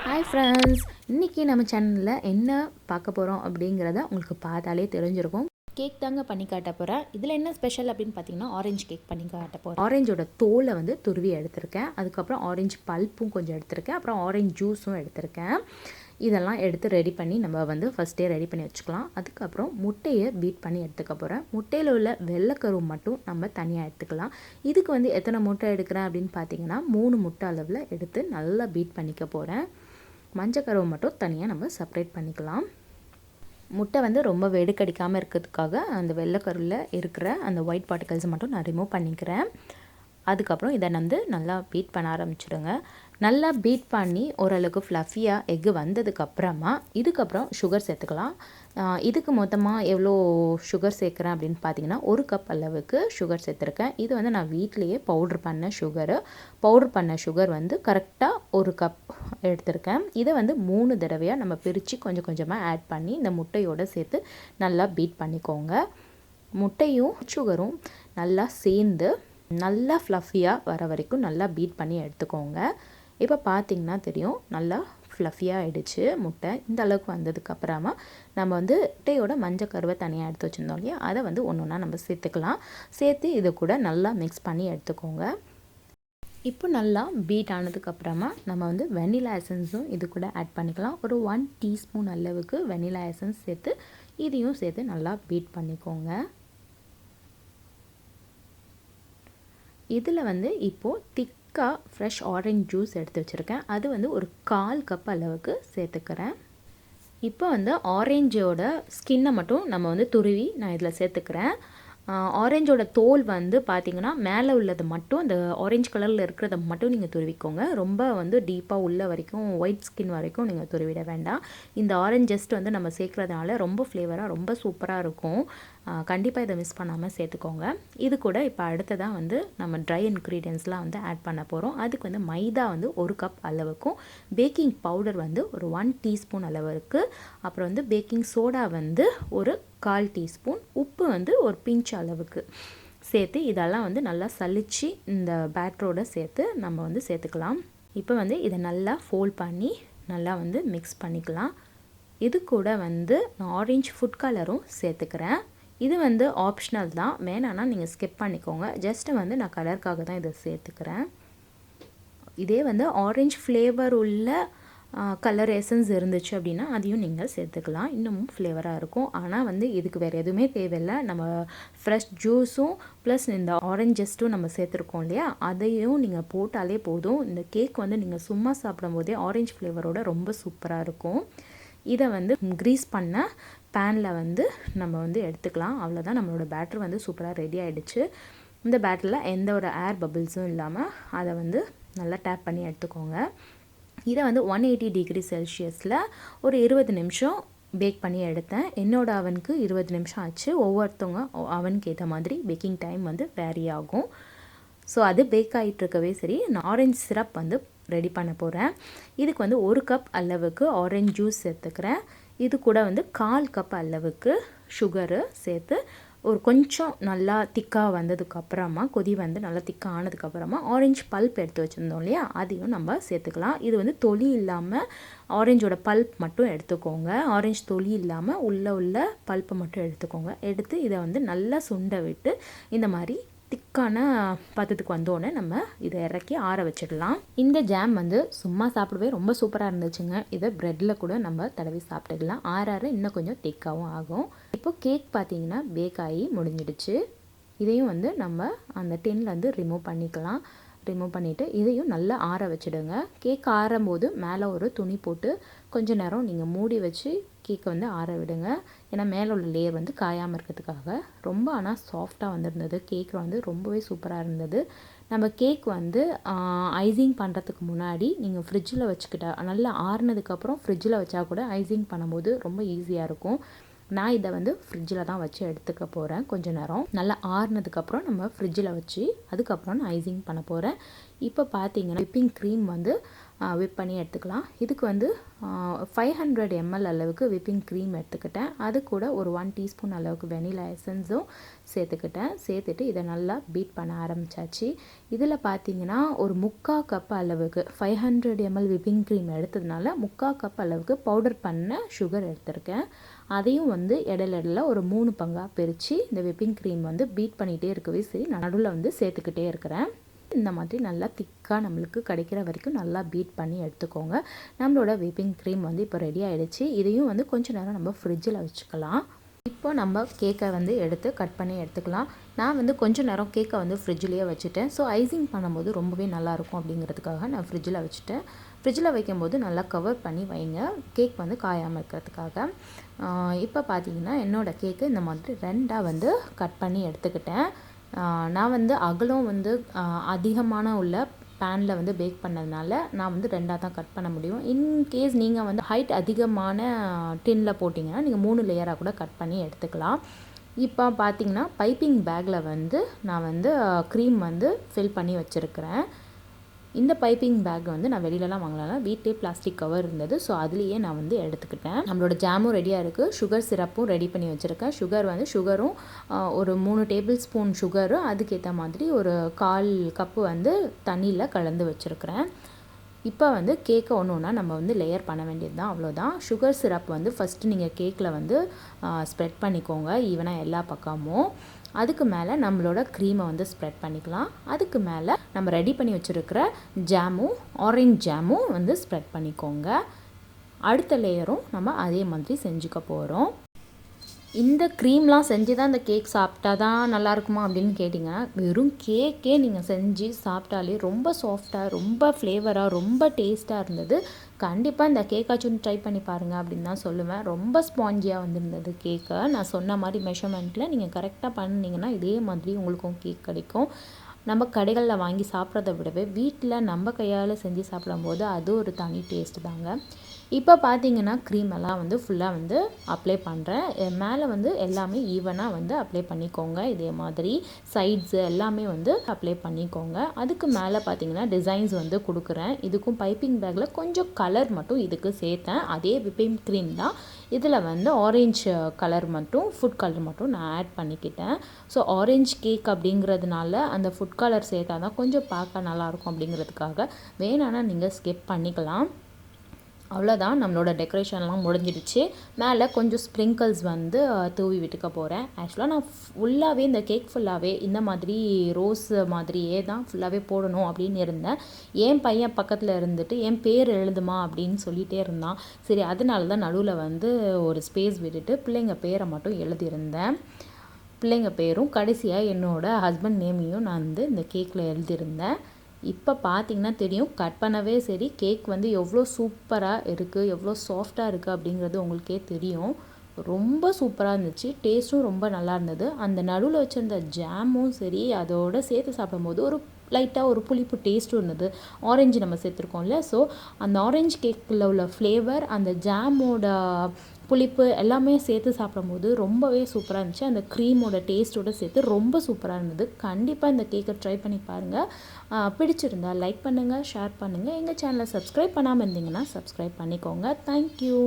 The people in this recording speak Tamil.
ஹாய் ஃப்ரெண்ட்ஸ், இன்றைக்கி நம்ம சேனலில் என்ன பார்க்க போகிறோம் அப்படிங்கிறத உங்களுக்கு பார்த்தாலே தெரிஞ்சிருக்கும். கேக் தாங்க பண்ணி காட்ட போகிறேன். இதில் என்ன ஸ்பெஷல் அப்படின்னு பார்த்தீங்கன்னா, ஆரஞ்சு கேக் பண்ணி காட்ட போகிறேன். ஆரஞ்சோட தோலை வந்து துருவி எடுத்திருக்கேன். அதுக்கப்புறம் ஆரஞ்சு பல்ப்பும் கொஞ்சம் எடுத்திருக்கேன். அப்புறம் ஆரஞ்சு ஜூஸும் எடுத்திருக்கேன். இதெல்லாம் எடுத்து ரெடி பண்ணி நம்ம வந்து ஃபஸ்ட்டே ரெடி பண்ணி வச்சுக்கலாம். அதுக்கப்புறம் முட்டையை பீட் பண்ணி எடுத்துக்க போகிறேன். முட்டையில் உள்ள வெள்ளைக்கரு மட்டும் நம்ம தனியாக எடுத்துக்கலாம். இதுக்கு வந்து எத்தனை முட்டை எடுக்கிறேன் அப்படின்னு பார்த்தீங்கன்னா 3 முட்டை அளவில் எடுத்து நல்லா பீட் பண்ணிக்க போகிறேன். மஞ்சக்கருவை மட்டும் தனியாக நம்ம செப்பரேட் பண்ணிக்கலாம். முட்டை வந்து ரொம்ப வெடுக்கடிக்காமல் இருக்கிறதுக்காக அந்த வெள்ளைக்கருவில் இருக்கிற அந்த ஒயிட் பார்ட்டிகல்ஸை மட்டும் நான் ரிமூவ் பண்ணிக்கிறேன். அதுக்கப்புறம் இதை வந்து நல்லா பீட் பண்ண ஆரம்பிச்சிடுங்க. நல்லா பீட் பண்ணி ஓரளவுக்கு ஃப்ளஃபியாக எக்கு வந்ததுக்கப்புறமா இதுக்கப்புறம் சுகர் சேர்த்துக்கலாம். இதுக்கு மொத்தமாக எவ்வளோ சுகர் சேர்க்குறேன் அப்படின்னு பார்த்தீங்கன்னா 1 கப் அளவுக்கு சுகர் சேர்த்துருக்கேன். இது வந்து நான் வீட்டிலையே பவுட்ரு பண்ண சுகர் வந்து கரெக்டாக 1 கப் எடுத்திருக்கேன். இதை வந்து 3 தடவையாக நம்ம பிரித்து கொஞ்சம் கொஞ்சமாக ஆட் பண்ணி இந்த முட்டையோடு சேர்த்து நல்லா பீட் பண்ணிக்கோங்க. முட்டையும் சுகரும் நல்லா சேர்ந்து நல்லா ஃப்ளஃபியாக வர வரைக்கும் நல்லா பீட் பண்ணி எடுத்துக்கோங்க. இப்போ பார்த்திங்கன்னா தெரியும், நல்லா ஃப்ளஃபியாக ஆகிடுச்சு முட்டை. இந்த அளவுக்கு வந்ததுக்கப்புறமா நம்ம வந்து முட்டையோட மஞ்சள் கருவை தனியாக எடுத்து வச்சுருந்தோம் இல்லையா, அதை வந்து ஒன்று ஒன்றா நம்ம சேர்த்துக்கலாம். சேர்த்து இதை கூட நல்லா மிக்ஸ் பண்ணி எடுத்துக்கோங்க. இப்போ நல்லா பீட் ஆனதுக்கப்புறமா நம்ம வந்து வெனிலா எசன்ஸும் இது கூட ஆட் பண்ணிக்கலாம். ஒரு 1 டீஸ்பூன் அளவுக்கு வெனிலா எசன்ஸ் சேர்த்து இதையும் சேர்த்து நல்லா பீட் பண்ணிக்கோங்க. இதில் வந்து இப்போது திக்காக ஃப்ரெஷ் ஆரஞ்ச் ஜூஸ் எடுத்து வச்சுருக்கேன். அது வந்து ஒரு 1/4 கப் அளவுக்கு சேர்த்துக்கிறேன். இப்போ வந்து ஆரஞ்சோட ஸ்கின்னை மட்டும் நம்ம வந்து துருவி நான் இதில் சேர்த்துக்கிறேன். ஆரஞ்சோட தோல் வந்து பார்த்திங்கன்னா மேலே உள்ளது மட்டும், அந்த ஆரஞ்சு கலரில் இருக்கிறத மட்டும் நீங்கள் துருவிக்கோங்க. ரொம்ப வந்து டீப்பாக உள்ள வரைக்கும் ஒயிட் ஸ்கின் வரைக்கும் நீங்கள் துருவிட வேண்டாம். இந்த ஆரஞ்ச் ஜஸ்ட் வந்து நம்ம சேர்க்குறதுனால ரொம்ப ஃப்ளேவராக ரொம்ப சூப்பராக இருக்கும். கண்டிப்பாக இதை மிஸ் பண்ணாமல் சேர்த்துக்கோங்க. இது கூட இப்போ அடுத்ததாக வந்து நம்ம ட்ரை இன்க்ரீடியன்ஸ்லாம் வந்து ஆட் பண்ண போகிறோம். அதுக்கு வந்து மைதா வந்து 1 கப் அளவுக்கும், பேக்கிங் பவுடர் வந்து ஒரு 1 டீஸ்பூன் அளவுக்கு, அப்புறம் வந்து பேக்கிங் சோடா வந்து ஒரு 1/4 டீஸ்பூன், உப்பு வந்து ஒரு பிஞ்ச் அளவுக்கு சேர்த்து இதெல்லாம் வந்து நல்லா சலிச்சு இந்த பேட்டரோடு சேர்த்து நம்ம வந்து சேர்த்துக்கலாம். இப்போ வந்து இதை நல்லா ஃபோல்ட் பண்ணி நல்லா வந்து மிக்ஸ் பண்ணிக்கலாம். இது கூட வந்து நான் ஆரஞ்சு ஃபுட் கலரும் சேர்த்துக்கிறேன். இது வந்து ஆப்ஷனல் தான், வேணான்னா நீங்கள் ஸ்கிப் பண்ணிக்கோங்க. ஜஸ்ட்டு வந்து நான் கலருக்காக தான் இதை சேர்த்துக்கிறேன். இதே வந்து ஆரஞ்சு ஃப்ளேவர் உள்ள கலர் எசன்ஸ் இருந்துச்சு அப்படின்னா அதையும் நீங்கள் சேர்த்துக்கலாம், இன்னமும் ஃப்ளேவராக இருக்கும். ஆனால் வந்து இதுக்கு வேறு எதுவுமே தேவையில்லை. நம்ம ஃப்ரெஷ் ஜூஸும் ப்ளஸ் இந்த ஆரஞ்சஸ்ட்டும் நம்ம சேர்த்துருக்கோம் இல்லையா, அதையும் நீங்கள் போட்டாலே போதும். இந்த கேக் வந்து நீங்கள் சும்மா சாப்பிடும்போதே ஆரஞ்சு ஃப்ளேவரோட ரொம்ப சூப்பராக இருக்கும். இதை வந்து க்ரீஸ் பண்ண பேனில் வந்து நம்ம வந்து எடுத்துக்கலாம். அவ்வளோதான், நம்மளோட பேட்டர் வந்து சூப்பராக ரெடி ஆகிடுச்சு. இந்த பேட்டரில் எந்த ஒரு ஏர் பபிள்ஸும் இல்லாமல் அதை வந்து நல்லா டேப் பண்ணி எடுத்துக்கோங்க. இதை வந்து 180 டிகிரி செல்சியஸில் ஒரு 20 நிமிஷம் பேக் பண்ணி எடுத்தேன். என்னோடய அவனுக்கு 20 நிமிஷம் ஆச்சு. ஒவ்வொருத்தவங்க அவனுக்கு ஏற்ற மாதிரி பேக்கிங் டைம் வந்து வேரி ஆகும். ஸோ அது பேக் ஆகிட்டுருக்கவே சரி, நான் ஆரஞ்சு சிரப் வந்து ரெடி பண்ண போகிறேன். இதுக்கு வந்து 1 கப் அளவுக்கு ஆரஞ்சு ஜூஸ் சேர்த்துக்கிறேன். இது கூட வந்து 1/4 கப் அளவுக்கு சுகரு சேர்த்து ஒரு கொஞ்சம் நல்லா திக்காக வந்ததுக்கப்புறமா, கொதி வந்து நல்லா திக்காக ஆனதுக்கப்புறமா ஆரஞ்சு பல்ப் எடுத்து வச்சுருந்தோம் இல்லையா, அதையும் நம்ம சேர்த்துக்கலாம். இது வந்து தொலி இல்லாமல் ஆரஞ்சோட பல்ப் மட்டும் எடுத்துக்கோங்க. ஆரஞ்சு தொலி இல்லாமல் உள்ள பல்ப்பை மட்டும் எடுத்துக்கோங்க. எடுத்து இதை வந்து நல்லா சுண்ட விட்டு இந்த மாதிரி திக்கான பதத்துக்கு வந்தோடனே நம்ம இதை இறக்கி ஆற வச்சிடலாம். இந்த ஜாம் வந்து சும்மா சாப்பிடவே ரொம்ப சூப்பராக இருந்துச்சுங்க. இதை ப்ரெட்டில் கூட நம்ம தடவி சாப்பிட்டுக்கலாம். ஆற இன்னும் கொஞ்சம் திக்காகவும் ஆகும். இப்போ கேக் பார்த்தீங்கன்னா பேக் ஆகி முடிஞ்சிடுச்சு. இதையும் வந்து நம்ம அந்த டின்லேருந்து ரிமூவ் பண்ணிக்கலாம். ரிமூவ் பண்ணிவிட்டு இதையும் நல்லா ஆற வச்சுடுங்க. கேக் ஆறும்போது மேலே ஒரு துணி போட்டு கொஞ்சம் நேரம் நீங்கள் மூடி வச்சு கேக்கை வந்து ஆற விடுங்க. ஏன்னா மேலே உள்ள லேயர் வந்து காயாமல் இருக்கிறதுக்காக. ரொம்ப ஆனால் சாஃப்டாக வந்துருந்தது. கேக் வந்து ரொம்பவே சூப்பராக இருந்தது. நம்ம கேக் வந்து ஐசிங் பண்ணுறதுக்கு முன்னாடி நீங்கள் ஃப்ரிட்ஜில் வச்சுக்கிட்டா, நல்லா ஆறுனதுக்கப்புறம் ஃப்ரிட்ஜில் வச்சா கூட ஐசிங் பண்ணும்போது ரொம்ப ஈஸியாக இருக்கும். நான் இதை வந்து ஃப்ரிட்ஜில் தான் வச்சு எடுத்துக்க போகிறேன். கொஞ்சம் நேரம் நல்லா ஆறுனதுக்கப்புறம் நம்ம ஃப்ரிட்ஜில் வச்சு அதுக்கப்புறம் நான் ஐசிங் பண்ண போகிறேன். இப்போ பார்த்தீங்கன்னா விப்பிங் க்ரீம் வந்து விப் பண்ணி எடுத்துக்கலாம். இதுக்கு வந்து 500 ml அளவுக்கு விப்பிங் க்ரீம் எடுத்துக்கிட்டேன். அது கூட ஒரு 1 டீஸ்பூன் அளவுக்கு வெனிலா எசன்ஸும் சேர்த்துக்கிட்டேன். சேர்த்துட்டு இதை நல்லா பீட் பண்ண ஆரம்பித்தாச்சு. இதில் பார்த்தீங்கன்னா ஒரு 3/4 கப் அளவுக்கு 500 ml விப்பிங் க்ரீம் எடுத்ததுனால 3/4 கப் அளவுக்கு பவுடர் பண்ண சுகர் எடுத்திருக்கேன். அதையும் வந்து இடையில ஒரு 3 பங்காக பிரித்து இந்த விப்பிங் க்ரீம் வந்து பீட் பண்ணிகிட்டே இருக்கவே சரி நான் நடுவில் வந்து சேர்த்துக்கிட்டே இருக்கிறேன். இந்த மாதிரி நல்லா திக்காக நம்மளுக்கு கிடைக்கிற வரைக்கும் நல்லா பீட் பண்ணி எடுத்துக்கோங்க. நம்மளோட விப்பிங் க்ரீம் வந்து இப்போ ரெடி ஆகிடுச்சு. இதையும் வந்து கொஞ்சம் நேரம் நம்ம ஃப்ரிட்ஜில் வச்சுக்கலாம். இப்போ நம்ம கேக்கை வந்து எடுத்து கட் பண்ணி எடுத்துக்கலாம். நான் வந்து கொஞ்சம் நேரம் கேக்கை வந்து ஃப்ரிட்ஜிலேயே வச்சுட்டேன். ஸோ ஐசிங் பண்ணும்போது ரொம்பவே நல்லாயிருக்கும் அப்படிங்கிறதுக்காக நான் ஃப்ரிட்ஜில் வச்சுட்டேன். ஃப்ரிட்ஜில் வைக்கும்போது நல்லா கவர் பண்ணி வைங்க, கேக் வந்து காயாமல் இருக்கிறதுக்காக. இப்போ பார்த்தீங்கன்னா என்னோடய கேக்கு இந்த மாதிரி 2ஆக வந்து கட் பண்ணி எடுத்துக்கிட்டேன். நான் வந்து அகலம் வந்து அதிகமான உள்ள பேனில் வந்து பேக் பண்ணதுனால நான் வந்து 2ஆக தான் கட் பண்ண முடியும். இன்கேஸ் நீங்கள் வந்து ஹைட் அதிகமான டின்னில் போட்டிங்கன்னா நீங்கள் 3 லேயராக கூட கட் பண்ணி எடுத்துக்கலாம். இப்போ பார்த்தீங்கன்னா பைப்பிங் பேக்கில் வந்து நான் வந்து க்ரீம் வந்து ஃபில் பண்ணி வச்சுருக்கிறேன். இந்த பைப்பிங் பேக் வந்து நான் வெளியிலலாம் வாங்கலாம், வீட்டிலே பிளாஸ்டிக் கவர் இருந்தது. ஸோ அதுலேயே நான் வந்து எடுத்துக்கிட்டேன். நம்மளோட ஜாமும் ரெடியாக இருக்குது. சுகர் சிரப்பும் ரெடி பண்ணி வச்சுருக்கேன். சுகரும் ஒரு 3 டேபிள் ஸ்பூன் சுகரும் அதுக்கேற்ற மாதிரி ஒரு 1/4 கப்பு வந்து தண்ணியில் கலந்து வச்சுருக்கிறேன். இப்போ வந்து கேக்கை ஒன்று நம்ம வந்து லேயர் பண்ண வேண்டியது தான், அவ்வளோதான். சுகர் சிரப் வந்து ஃபஸ்ட்டு நீங்கள் கேக்கில் வந்து ஸ்ப்ரெட் பண்ணிக்கோங்க ஈவனாக எல்லா பக்கமும். அதுக்கு மேலே நம்மளோட க்ரீமை வந்து ஸ்ப்ரெட் பண்ணிக்கலாம். அதுக்கு மேலே நம்ம ரெடி பண்ணி வச்சுருக்கிற ஆரஞ்ச் ஜாமும் வந்து ஸ்ப்ரெட் பண்ணிக்கோங்க. அடுத்த லேயரும் நம்ம அதே மாதிரி செஞ்சுக்க போகிறோம். இந்த க்ரீம்லாம் செஞ்சு தான் இந்த கேக் சாப்பிட்டா தான் நல்லாயிருக்குமா அப்படின்னு கேட்டிங்கன்னா, வெறும் கேக்கே நீங்கள் செஞ்சு சாப்பிட்டாலே ரொம்ப சாஃப்டாக, ரொம்ப ஃப்ளேவராக, ரொம்ப டேஸ்ட்டாக இருந்தது. கண்டிப்பாக இந்த கேக்காச்சும் ட்ரை பண்ணி பாருங்கள் அப்படின்னு தான் சொல்லுவேன். ரொம்ப ஸ்பாஞ்சியாக வந்துருந்தது கேக்கை. நான் சொன்ன மாதிரி மெஷர்மெண்ட்டில் நீங்கள் கரெக்டாக பண்ணிங்கன்னா இதே மாதிரி உங்களுக்கும் கேக் கிடைக்கும். நம்ம கடைகளில் வாங்கி சாப்பிட்றத விடவே வீட்டில் நம்ம கையால் செஞ்சு சாப்பிடும்போது அது ஒரு தனி டேஸ்ட் தாங்க. இப்போ பார்த்தீங்கன்னா க்ரீம் எல்லாம் வந்து ஃபுல்லாக வந்து அப்ளை பண்ணுறேன். மேலே வந்து எல்லாமே ஈவனாக வந்து அப்ளை பண்ணிக்கோங்க. இதே மாதிரி சைட்ஸு எல்லாமே வந்து அப்ளை பண்ணிக்கோங்க. அதுக்கு மேலே பார்த்தீங்கன்னா டிசைன்ஸ் வந்து கொடுக்குறேன். இதுக்கும் பைப்பிங் பேக்கில் கொஞ்சம் கலர் மட்டும் இதுக்கு சேர்த்தேன். அதே விப்பிங் க்ரீம் தான். இதில் வந்து ஆரஞ்சு கலர் மட்டும், ஃபுட் கலர் மட்டும் நான் ஆட் பண்ணிக்கிட்டேன். ஸோ ஆரஞ்ச் கேக் அப்படிங்கிறதுனால அந்த ஃபுட் கலர் சேர்த்தா தான் கொஞ்சம் பார்க்க நல்லாயிருக்கும் அப்படிங்கிறதுக்காக. வேணான்னா நீங்கள் ஸ்கிப் பண்ணிக்கலாம். அவ்வளோதான், நம்மளோட டெக்கரேஷன்லாம் முடிஞ்சிடுச்சு. மேலே கொஞ்சம் ஸ்ப்ரிங்கிள்ஸ் வந்து தூவி விட்டுக்க போகிறேன். ஆக்சுவலாக நான் ஃபுல்லாகவே இந்த கேக் ஃபுல்லாகவே இந்த மாதிரி ரோஸ் மாதிரியே தான் ஃபுல்லாகவே போடணும் அப்படின்னு இருந்தேன். என் பையன் பக்கத்தில் இருந்துட்டு என் பேர் எழுதுமா அப்படின்னு சொல்லிகிட்டே இருந்தான். சரி, அதனால தான் நடுவில் வந்து ஒரு ஸ்பேஸ் விட்டுட்டு பிள்ளைங்க பேரை மட்டும் எழுதியிருந்தேன். பிள்ளைங்க பேரும் கடைசியாக என்னோடய ஹஸ்பண்ட் நேமையும் நான் வந்து இந்த கேக்கில் எழுதியிருந்தேன். இப்போ பார்த்தீங்கன்னா தெரியும், கட் பண்ணவே சரி கேக் வந்து எவ்வளோ சூப்பராக இருக்குது, எவ்வளோ சாஃப்டாக இருக்குது அப்படிங்கிறது உங்களுக்கே தெரியும். ரொம்ப சூப்பராக இருந்துச்சு. டேஸ்ட்டும் ரொம்ப நல்லா இருந்தது. அந்த நடுவில் வச்சுருந்த ஜாமும் சரி அதோடு சேர்த்து சாப்பிடும்போது ஒரு லைட்டாக ஒரு புளிப்பு டேஸ்ட்டும் இருந்தது. ஆரஞ்சு நம்ம சேர்த்துருக்கோம்ல, ஸோ அந்த ஆரஞ்சு கேக்கில் உள்ள ஃப்ளேவர், அந்த ஜாமோட புளிப்பு எல்லாமே சேர்த்து சாப்பிடும்போது ரொம்பவே சூப்பராக இருந்துச்சு. அந்த க்ரீமோட டேஸ்ட்டோடு சேர்த்து ரொம்ப சூப்பராக இருந்தது. கண்டிப்பாக இந்த கேக்கை ட்ரை பண்ணி பாருங்கள். பிடிச்சிருந்தா லைக் பண்ணுங்கள், ஷேர் பண்ணுங்கள். எங்கள் சேனலை சப்ஸ்கிரைப் பண்ணாமல் இருந்தீங்கன்னா சப்ஸ்கிரைப் பண்ணிக்கோங்க. தேங்க்யூ.